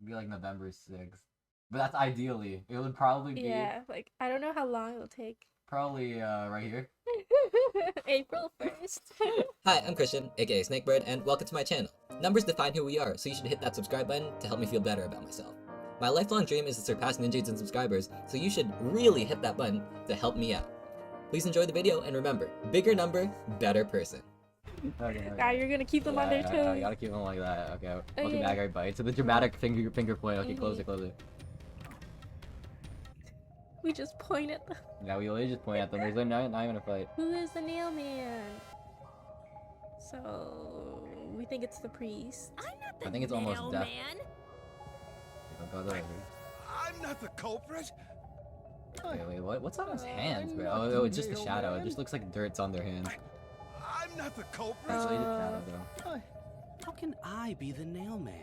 be like November 6th. But that's ideally. It would probably be Yeah, like I don't know how long it'll take. probably right here. April 1st. Hi, I'm Christian, aka Snakebird, and welcome to my channel. Numbers define who we are, so you should hit that subscribe button to help me feel better about myself. My lifelong dream is to surpass ninjaydes in subscribers, so you should really hit that button to help me out. Please enjoy the video, and remember, bigger number, better person. Okay. Ah, you're gonna keep them on their You toes. gotta keep them like that. Okay. Okay. Welcome back, everybody. To the dramatic finger point. Okay, close it, close it. We just point at them. Yeah, we literally just point at them. There's not even a fight. Who is the nail man? So we think it's the priest. I'm not the I think it's almost nail death. man. Go there. I'm not the culprit. Wait, what? What's on his hands, bro? Oh, it's just a shadow. It just looks like dirt's on their hands. I'm not the culprit. Actually, it's a shadow, though. How can I be the nail man?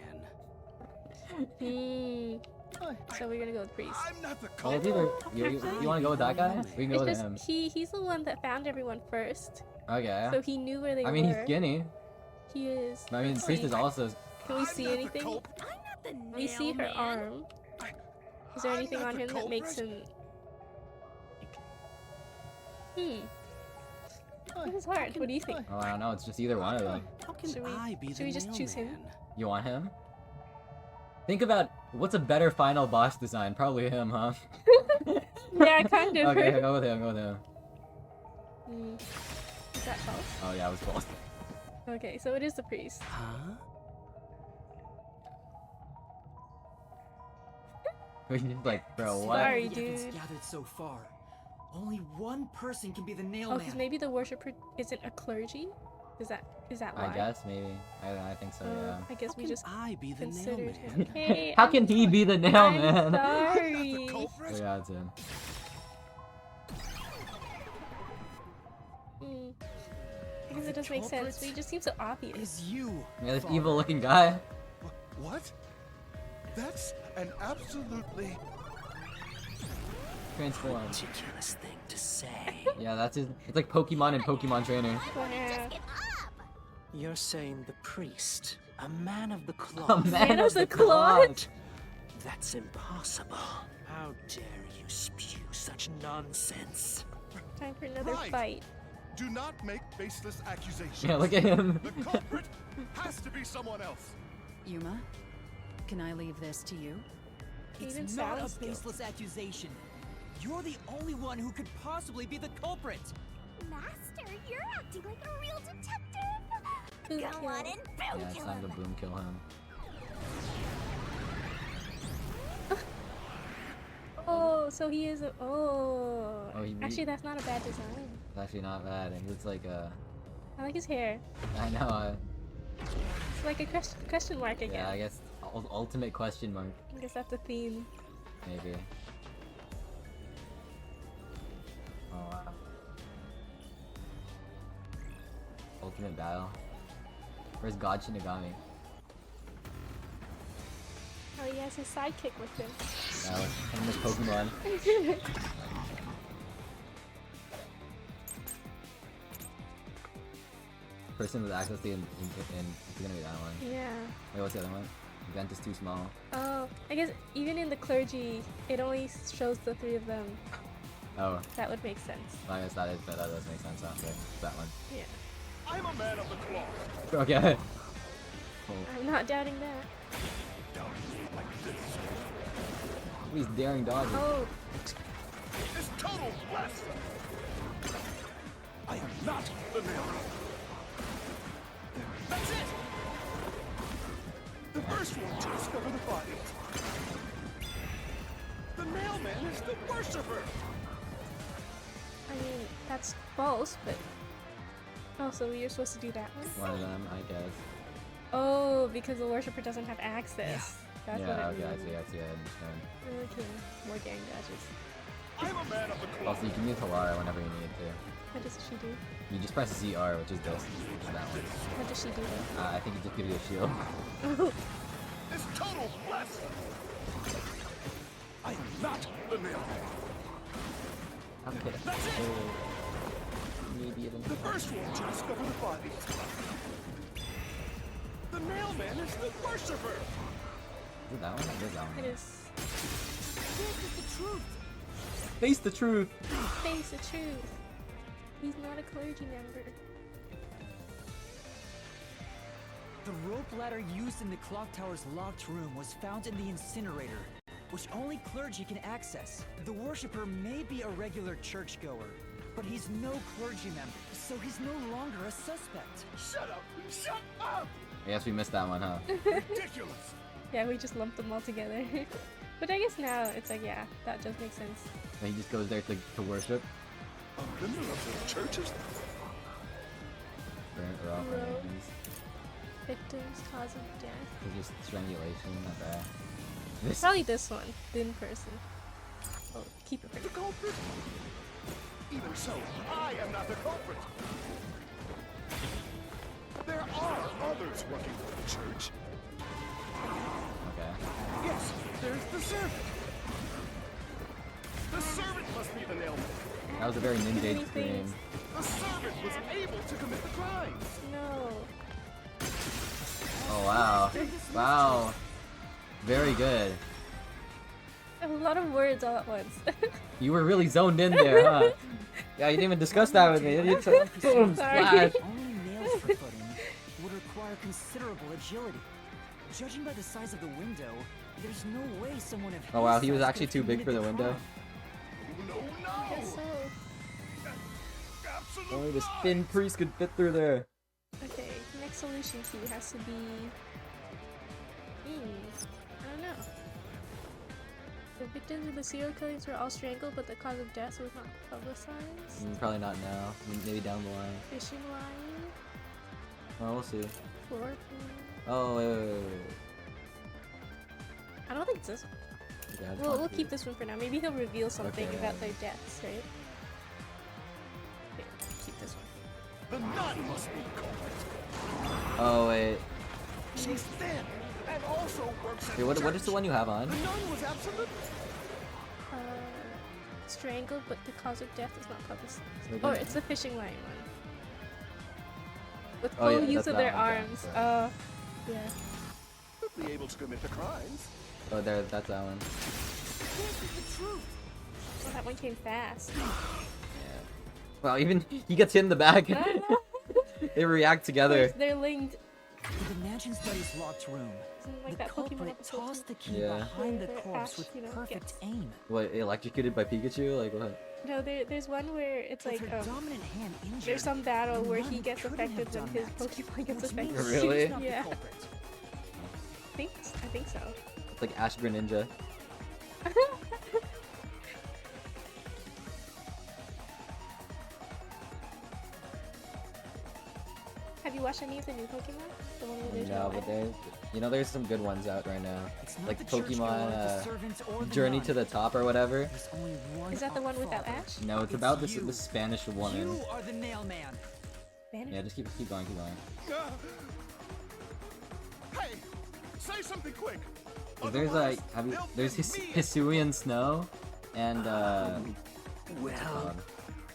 So we're gonna go with priest. I'm not the Well, it's culprit. either you want to go with that guy? We can go with It's him. just he's the one that found everyone first, Okay. so he knew where they I were. mean, he's skinny. He is. I mean, Let's priest see. is also. Can we I'm see not the anything? culprit. I'm not the nail We see her man. arm. Is there I'm anything not on the him that makes culprit. him? This is hard. What do you think? Oh, I don't know. It's just either one of them. How can Should we- I be the should we just nail choose him? man? You want him? Think about what's a better final boss design. Probably him, huh? Yeah, kind of. Okay, go with him. Go with him. Is that false? Oh yeah, it was false. Okay, so it is the priest. Huh? We're just like, bro, what? Sorry, Evidence dude. gathered so far. Only one person can be the nail Oh, man. because maybe the worshiper isn't a clergy. Is that why? I guess maybe. I think so. Yeah. I guess How we can just I be the nail considered him. man? Hey, How I'm can he be the nail I'm man? I'm not sorry. the culprit. So yeah, it's him. I guess it does make sense, but he just seems so obvious. Is you. Yeah, this Father. evil-looking guy. What? That's an absolutely. Transform. Ridiculous thing to say. Yeah, that's his. It's like Pokemon and Pokemon Trainer. Yeah. You're saying the priest, a man of the A cloth. Man of the cloth? That's impossible. How dare you spew such nonsense? Time for another Right. fight. Do not make baseless accusations. Yeah, look at him. The culprit has to be someone else. Yuma, can I leave this to you? He It's even not a sounds baseless accusation. You're the only one who could possibly be the culprit. Master, you're acting like a real detective. Boom Go kill. on and boom Yeah, it's kill time to him. boom kill him. Oh, so he is a. Oh. Oh, he- Actually, that's not a bad design. It's actually not bad. It looks like a. I like his hair. I know. It's like a question mark again. Yeah, I guess ultimate question mark. I guess that's a theme. Maybe. Oh wow. Ultimate battle. Where's God Shinigami? Oh, he has his sidekick with him. Yeah, him with Pokemon. Person with access to it's gonna be that one. Yeah. Wait, what's the other one? Event is too small. Oh, I guess even in the clergy, it only shows the three of them. Oh, That would make sense. I guess that does make sense. Okay, that one. Yeah. I'm a man of the cloth. Okay. Cool. I'm not doubting that. These daring dodges. Oh, It's total blasphemy. I am not the nail man. That's it. The first one to discover the body. The mailman is the worshiper. I mean, that's false, but. Oh, so you're supposed to do that one? One of them, I guess. Oh, because the worshiper doesn't have access. That's Yeah, what it okay, I means. see, I understand. Okay, more gang dodges. I'm a man of the cloth. Also, you can use Halara whenever you need to. What does she do? You just press ZR, which is this, which is that one. What does she do though? I think it just gives you a shield. It's total blasphemy. I am not the mailman. How could I? That's it. Maybe even. The first one to discover the body. The mailman is the worshiper. it that one? It is that one. It is. This is the truth. Face the truth! Face the truth. He's not a clergy member. The rope ladder used in the clock tower's locked room was found in the incinerator, which only clergy can access. The worshipper may be a regular churchgoer, but he's no clergy member, so he's no longer a suspect. Shut up! Shut up! I guess we missed that one, huh? Ridiculous! Yeah, we just lumped them all together. But I guess now it's like, yeah, that does make sense. And he just goes there to worship. A member of the churches? Burnt or off Rope. things. Victims, cause of death. It's just strangulation, not bad. This Probably this one, thin person. Oh, keep it The pretty. culprit? Even so, I am not the culprit. There are others working for the church. okay. Yes, there's the servant. The servant must be the nailman. That was a very many ninja scream. things. The servant was able to commit the crimes. No. Oh wow. Wow. Very good. A lot of words all at once. You were really zoned in there, huh? Yeah, you didn't even discuss that with me. You just boom, Sorry. splash. Only nails for footing would require considerable agility. Judging by the size of the window, there's no way someone of Oh wow, his he was size actually could too have big for the committed window. crime. No, Guess so. Absolutely. Only this thin priest could fit through there. Okay, next solution key has to be. I don't know. The victims of the serial killings were all strangled, but the cause of death was not publicized. Probably not now. Maybe down the line. Fishing line, Well, we'll see. floor plan. Oh, wait. I don't think it's this one. Yeah, it's We'll not keep good. this one for now. Maybe he'll reveal something Okay. about their deaths, right? Okay, keep this one. The nun must be the culprit. Oh, wait. She's thin and also works at Wait, what is the church. one you have on? The nun was absolute. Strangled, but the cause of death is not publicized. Wait, Oh, wait. it's the fishing line one. With Oh, full yeah, use that's of that their one, okay, arms. sorry. Yeah. Be able to commit the crimes. Oh, there, that's that one. This is the truth. Well, that one came fast. Yeah. Wow, even he gets hit in the back. They react together. They're linked. In the mansion study's locked room, Isn't it like the that Pokemon culprit episode tossed too? the key Yeah. behind the Where corpse Ash, with you know, perfect gets- aim. What, electrocuted by Pikachu? Like what? No, there's one where it's With like her dominant hand injured, there's some battle the where nun he gets couldn't affected have when done his that, Pokemon gets which means affected. Really? she's not the Yeah. culprit. I think so. It's like Ash Greninja. Have you watched any of the new Pokemon? The one where there's No, no but end? there's some good ones out right now. It's not Like the churchgoer, Pokemon the servants, or the Journey nun. to the Top or whatever. There's only one Is that the one without father. Ash? No, it's It's about this you. Spanish woman. You are the nail man. Spanish? Yeah, just keep going. Hey, say something quick. 'Cause there's like, there's Hisuian Snow, and Well,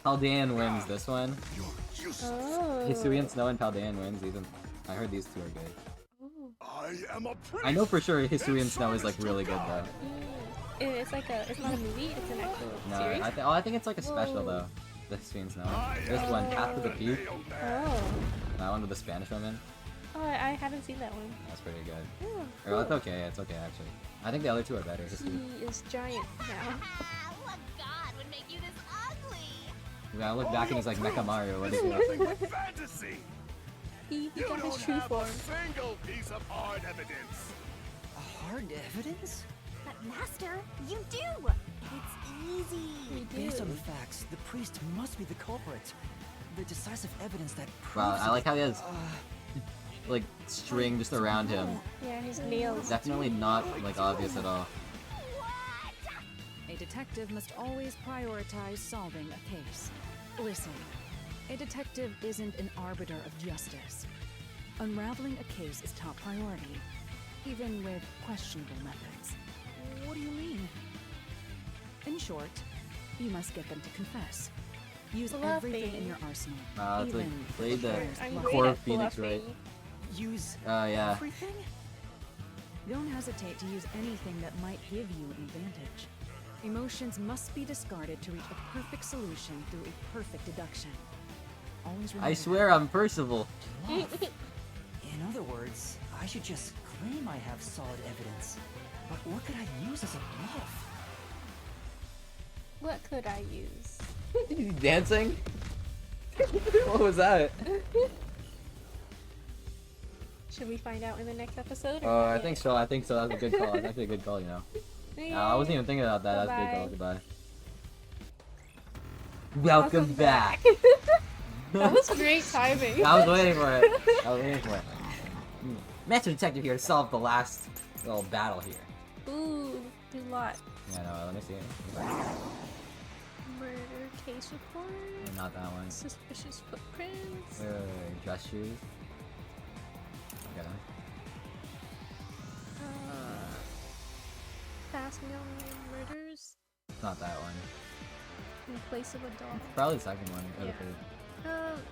Paldean wins this one. You're useless. Oh. Hisuian Snow and Paldean wins. I heard these two are good. Ooh. I am a priest. I know for sure Hisuian and Snow is like service to really good God. though. It's like it's not a movie, it's an actual No, series. I think it's like a special Whoa. though. The Hisuian Snow. I There's am one, Path to the the Peak. nailman. Oh. That one with the Spanish woman. Oh, I haven't seen that one. That's pretty good. Oh, Or it's okay. It's okay actually. I think the other two are better. He is giant now. Ah, what god would make you this ugly? Yeah, I look back and he's like Mecha Mario. What is It's it? nothing but fantasy. He You got his don't true have form. a single piece of hard evidence. Hard evidence? But master, you do. It's easy. We do. Based on the facts, the priest must be the culprit. The decisive evidence that Wow, proves I like how he has Uh, like string just around him. Yeah, his nails. Definitely not like obvious at all. A detective must always prioritize solving a case. Listen, a detective isn't an arbiter of justice. Unraveling a case is top priority, even with questionable methods. what do you mean? In short, you must get them to confess. Use Bluffing. everything in your arsenal. It's like even played the players I'm bluff. great core at of Phoenix, right? bluffing. Use Yeah. everything? Don't hesitate to use anything that might give you an advantage. Emotions must be discarded to reach a perfect solution through a perfect deduction. Always remember I swear I'm Percival. Bluff. In other words, I should just claim I have solid evidence. But what could I use as a bluff? What could I use? You dancing? What was that? Should we find out in the next episode? Oh, I think so. I think so. That's a good call. That's actually a good call, you know. I wasn't even thinking about that. That's a good call. Goodbye. Welcome back. That was great timing. I was waiting for it. I was waiting for it. Master Detective here to solve the last little battle here. Ooh, do a lot. Yeah, no, let me see. Murder case report. Not that one. Suspicious footprints. Wait, dress shoes. Okay. Past mailman murders. Not that one. In place of a doll. Probably the second one. Or the Yeah. third.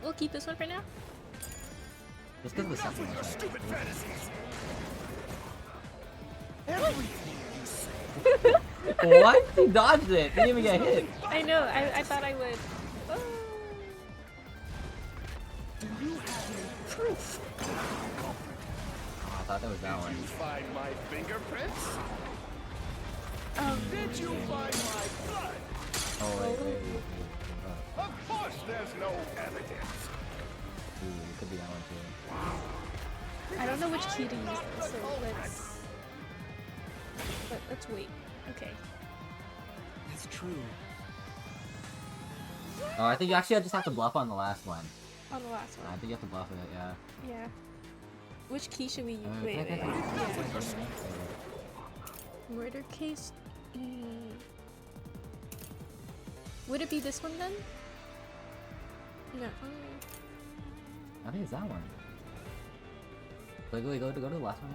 We'll keep this one for now. Just because the second Your one. stupid fantasies. Everything you say. What? He dodged it. He didn't even get hit. I know. I thought I would. Oh. Do you have any proof? Oh, I thought that was that Did one. you find my fingerprints? Did you find my blood? Oh, wait. Of course there's no evidence. Ooh, it could be that one too. I don't know which key to use, so let's wait. Okay. That's true. Oh, I think you actually just have to bluff on the last one. On the last I one. think you have to bluff it, yeah. Yeah. Which key should we use? Uh, Wait. okay. Yeah. Murder case. Would it be this one then? No. I think it's that one. Wait, go to the last one.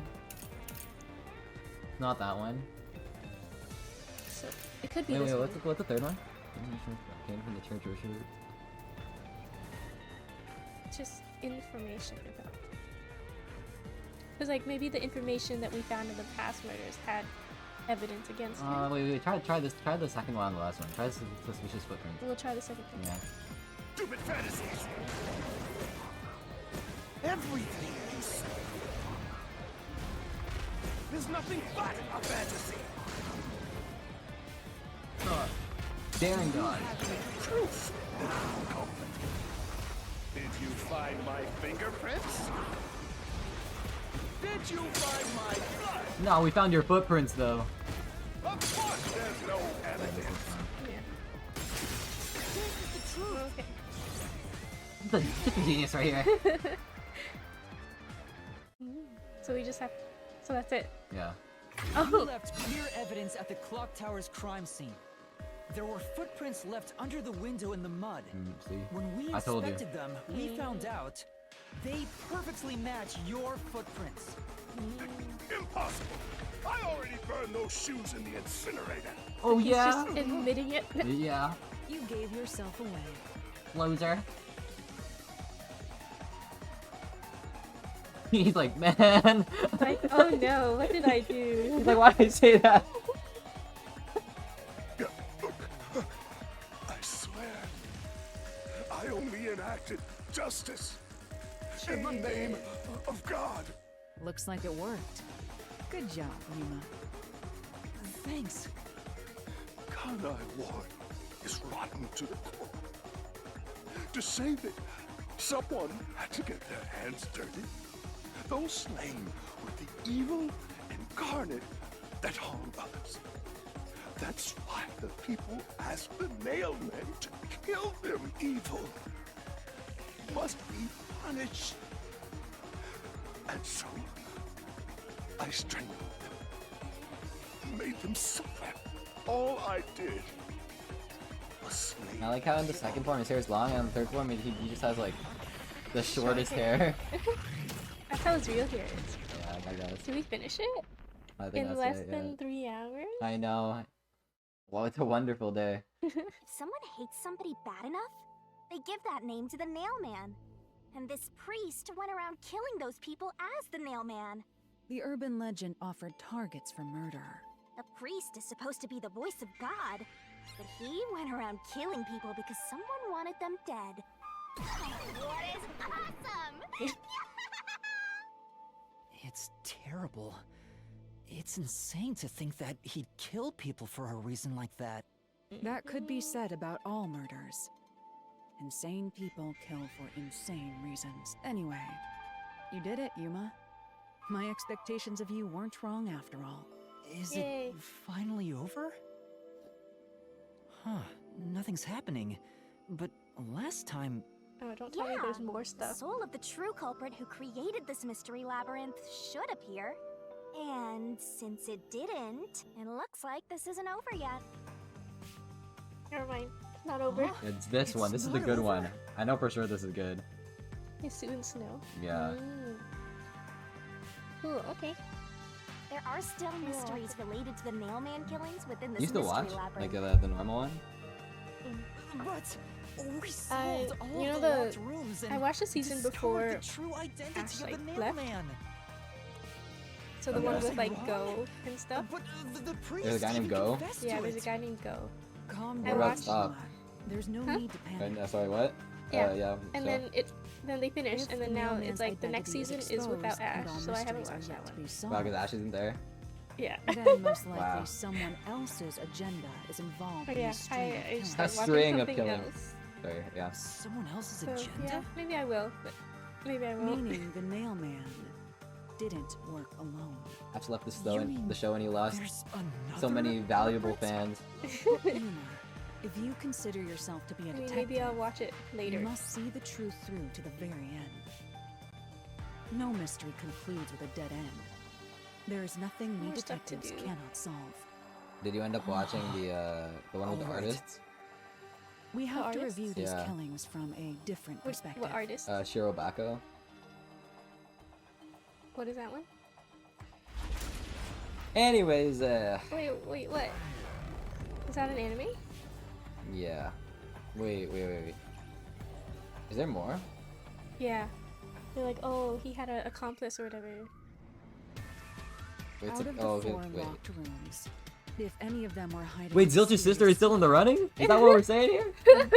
Not that one. So it could be Wait, this one. what's the third one? Came from the church or shoot. Just information about. Because like maybe the information that we found in the past murders had evidence against him. Wait, try the second one on the last one. Try the suspicious footprint. We'll try the second one. Yeah. Stupid fantasies. Everything you say. There's nothing but a fantasy. Daring God. Proof. Did you find my fingerprints? Did you find my blood? No, we found your footprints though. Of course there's no evidence. Okay. It's a genius right here. So we just have. So that's it. Yeah. You Oh. left clear evidence at the clock tower's crime scene. There were footprints left under the window in the mud. See? When we I told you. inspected them, we found out they perfectly match your footprints. Impossible. I already burned those shoes in the incinerator. Oh He's yeah. just admitting it. Yeah. You gave yourself away. Loser. He's like, man. Like, oh no, what did I do? He's like, why did I say that? I swear, I only enacted justice in the name of God. Looks like it worked. Good job, Yuma. Thanks. Kanai Ward is rotten to the core. To save it, someone had to get their hands dirty. Those slain with the evil incarnate that harm others. That's why the people asked the nailmen to kill them evil. Must be punished. And so, I strangled them. Made them suffer. All I did was slay. I like how in the second form his hair is long, and in the third form he just has like the shortest hair. That's how his real hair is. Yeah, I guess. Did we finish it? I think In that's less it, than yeah. 3 hours? I know. Well, it's a wonderful day. If someone hates somebody bad enough, they give that name to the Nailman. And this priest went around killing those people as the Nailman. The urban legend offered targets for murder. A priest is supposed to be the voice of God, but he went around killing people because someone wanted them dead. What is awesome? It's terrible. It's insane to think that he'd kill people for a reason like that. That could be said about all murders. Insane people kill for insane reasons. Anyway, you did it, Yuma. My expectations of you weren't wrong after all. Is Yay. it finally over? Huh, nothing's happening. But last time... Oh, don't tell me there's more stuff. The soul of the true culprit who created this mystery labyrinth should appear. And since it didn't, it looks like this isn't over yet. Never mind. Not over. It's this It's one. This is the not good over. one. I know for sure this is good. It's Sue and Snow. Yeah. Cool, okay. There are still mysteries related to the Nailman killings within this You still mystery watch labyrinth. like the normal one? But we solved all you know the the- locked rooms and I watched the season discovered before the true identity Ash, of the like, left. Nailman. So the Okay. one Was with I like wrong? Go and stuff. But the priest There's a guy named even Go? confessed Yeah, to there's a it. guy named Go. Calm I down, watched- Stop. There's no Huh? need to panic. Sorry, what? Yeah. Yeah. And so- then they finished, If and the then now mailman's it's like the next identity season is without exposed and Ash, all so I haven't mysteries are watched yet that to one. be solved, Wow, because Ash isn't there. Yeah. then most likely Wow. someone else's agenda is involved Oh in yeah, the string of I just killings. A started watching string of something killings. else. Sorry, yeah. Someone else's So agenda? yeah, maybe I will, but maybe I won't. Meaning the Nailman didn't work alone. Ash left the You mean show and he lost There's so another many valuable culprit? fans. Yuma, if you consider yourself to be a I mean, detective, maybe I'll watch it later. you must see the truth through to the very end. No mystery concludes with a dead end. There is nothing we More stuff to detectives do. cannot solve. Did you end up watching the one with the Alright. artists? We have to artists? review these Yeah. killings from a different perspective. What artist? Shirobako. What is that one? Anyways, Wait, what? Is that an anime? yeah. Wait. Is there more? Yeah. They're like, oh, he had an accomplice or whatever. Wait, Out of the okay, four wait. locked rooms, if any of them were hiding... Wait, in Zilch's sister serious is still in the trouble, running? Is that what we're saying here?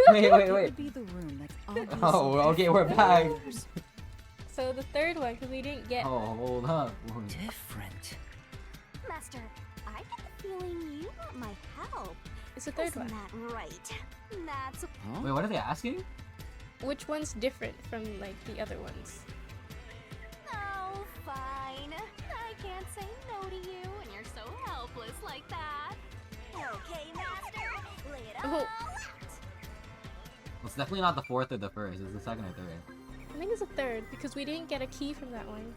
Wait. it would be the room that's obviously Oh, okay, we're back. So the third one, because we didn't get. Oh, hold up. Different. Master, I get the feeling you want my help. It's the third Isn't one. that right? That's Huh? Wait, what are they asking? Which one's different from like the other ones? oh fine. I can't say no to you when you're so helpless like that. Okay, Master, lay it all Oh. out. Well, it's definitely not the fourth or the first. It's the second or third. I think it's the third because we didn't get a key from that one.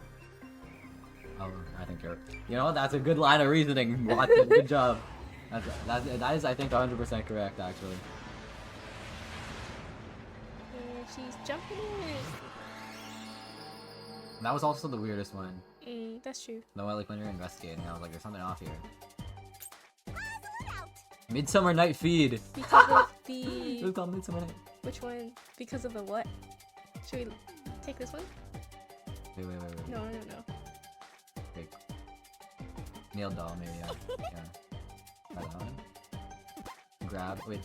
Oh, I think you're. You know, that's a good line of reasoning, Watson. Good job. That is, I think, 100% correct, actually. And she's jumping in. That was also the weirdest one. That's true. The one, like, when you're investigating, I was like, there's something off here. Puzzle it out. Midsummer Night Feed! Because of It was the called Midsummer Night. which one? Because of the what? Should we take this one? Wait. No. Wait. Nail doll, maybe, yeah. Try that one. Wait.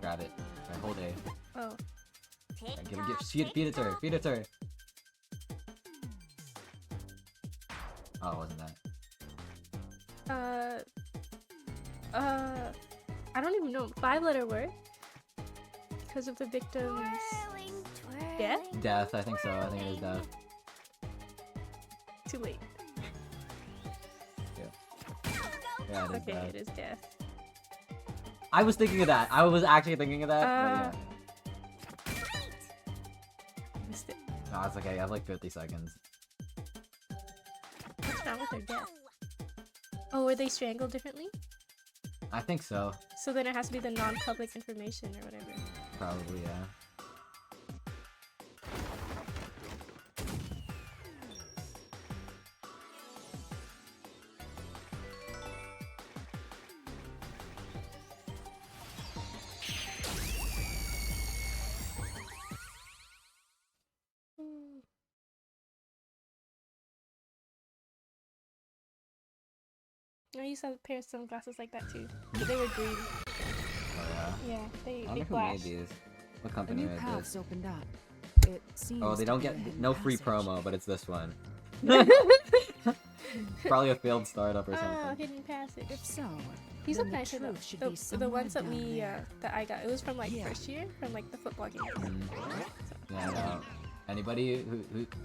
Grab it. Alright, hold A. Oh, Feed it to her. Feed it to her. Oh, it wasn't that. I don't even know. 5-letter word. Because of the victim's Twirling, death? twirling, Death, I think so. I think it is death. Too late. Yeah, it is Okay, death. it is death. I was thinking of that. I was actually thinking of that. Missed it. But yeah. No, it's okay. I have like 50 seconds. What's wrong with their death? Oh, were they strangled differently? I think so. So then it has to be the non-public information or whatever. Probably, yeah. I used to have a pair of sunglasses like that too, but they were green. Oh yeah. Yeah, I they wonder who flash. made these. What A company new made path's this? opened up. It seems Oh, they to don't be a get hidden no free passage. promo, but it's this one. Probably a failed startup or Oh, something. hidden passage. If so, These then look the nicer though. truth should be The somewhere ones that down we there. that I got, it was from like Yeah. first year, from like the football game. Yeah, no. Anybody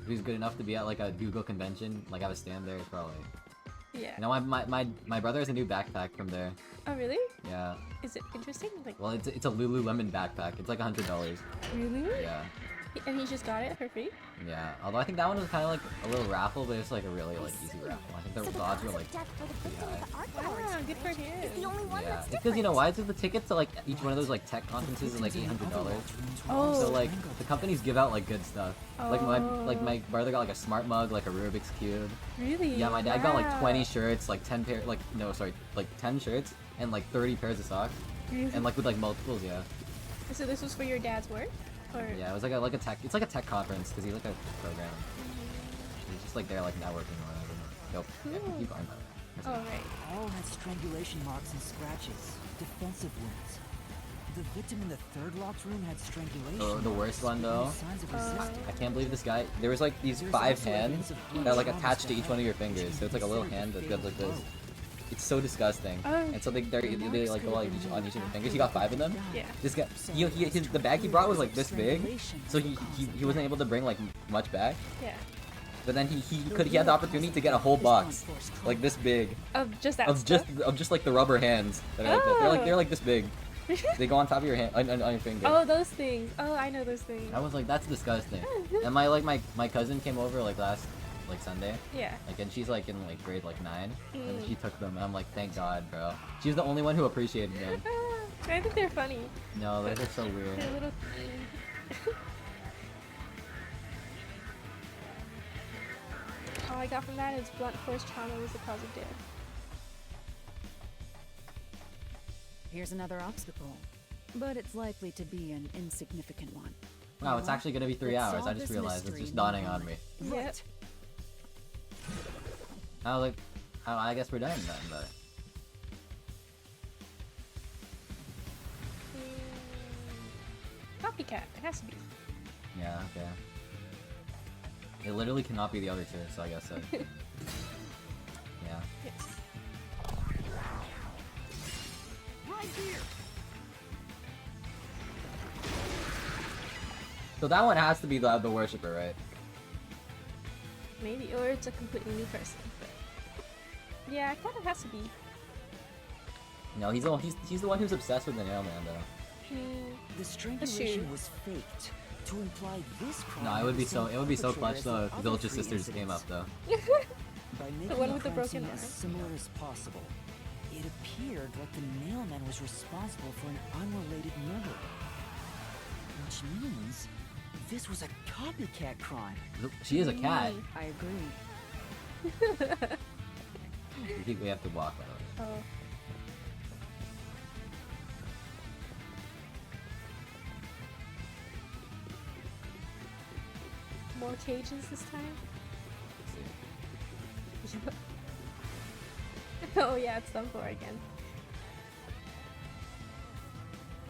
who's good enough to be at like a Google convention, like have a stand there, is probably. Yeah. You know, my brother has a new backpack from there. Oh really? Yeah. Is it interesting? Like Well, it's a Lululemon backpack. It's like $100. really? Yeah. And he just got it for free? Yeah. Although I think that one was kind of like a little raffle, but it's like a really like easy raffle. I think So the odds were cause like of death for the pretty victim of high. the art Wow, gallery's good for convention is him. the only one Yeah, that's it's because you know different. why? It's the tickets to like each one of those like tech conferences is like $800. Oh. So like the companies give out like good stuff. Like my Oh. brother got like a smart mug, like a Rubik's cube. Really? Yeah, my dad got like Wow. 20 shirts, like 10 pair, like no, sorry, like 10 shirts and like 30 pairs of socks, Really? and like with like multiples, yeah. So this was for your dad's work? Or Yeah, it was like a tech. It's like a tech conference because he's like a programmer. He's just like there like networking or whatever. Nope. Yeah, Cool. keep going by the way. Oh right. All had strangulation marks and scratches, defensive wounds. The victim in the third locked room had strangulation. Oh, the worst one, though? marks, signs of resistance. I can't believe this guy. There was like these There's 5 also hands evidence of that are like traumas attached to that each one of your had fingers, so it's like a little hand that goes like this. It's so disgusting. Oh. And so they like go like on each of your fingers. He got 5 of them. Yeah. This guy, the bag he brought was like this big, so he wasn't able to bring like much back. Yeah. But then he had the opportunity to get a whole box, like this big, Of just that of stuff? just like the rubber hands. That are like that. They're like this big. They go on top of your hand on your finger. Oh, those things. Oh, I know those things. I was like, that's disgusting. And my cousin came over like last Sunday. Yeah. Like, and she's like in like grade like 9, and Mm. she took them. And I'm like, thank God, bro. She was the only one who appreciated them. I think they're funny. No, they're so weird. They're little. All I got from that is blunt force trauma was the cause of death. Here's another obstacle, but it's likely to be an insignificant one. Wow, it's actually gonna be 3 Let's hours. I solve just this realized it's mystery just dawning on me. moment. Yep. I was like, I guess we're done then. But Copycat. It has to be. yeah, okay. It literally cannot be the other 2, so I guess so. Yeah. Yes. Right here. So that one has to be the worshiper, right? Maybe, or it's a completely new person. But yeah, it kind of has to be. No, he's the one who's obsessed with the Nailman, though. The strangulation was faked to imply this crime. No, it would be was the so same clutch perpetrator as though the if other Village's 3 sisters came up incidents. though. By making one with the crime broken scene arm. as similar as possible, it appeared like the Nailman was responsible for an unrelated murder. Which means this was a copycat crime. She is a cat. I agree. I think we have to walk by the way. Oh. More cages this time? Oh yeah, it's done for again.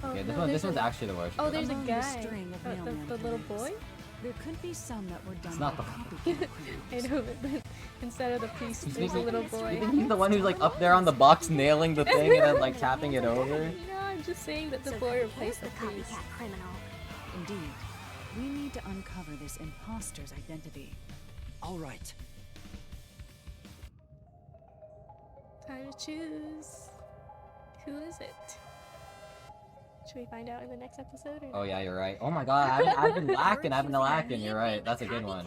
Oh, Okay, no, this there's one's a- actually the worshiper. Oh, there's a Among the guy. string of mailman The little killings. boy? There could be some that were done It's by not the- copycat I criminals. know, but instead of the priest, He's there's a making- little You boy. think he's the one who's like up there on the box nailing the thing and then like tapping it over? No, I'm just saying that the So boy here's replaced the the priest. copycat criminal. Indeed. We need to uncover this imposter's identity. All right. Time to choose. Who is it? Should we find out in the next episode? Or Oh yeah, you're right. Oh my god, I've been lacking. You're right. That's a good one.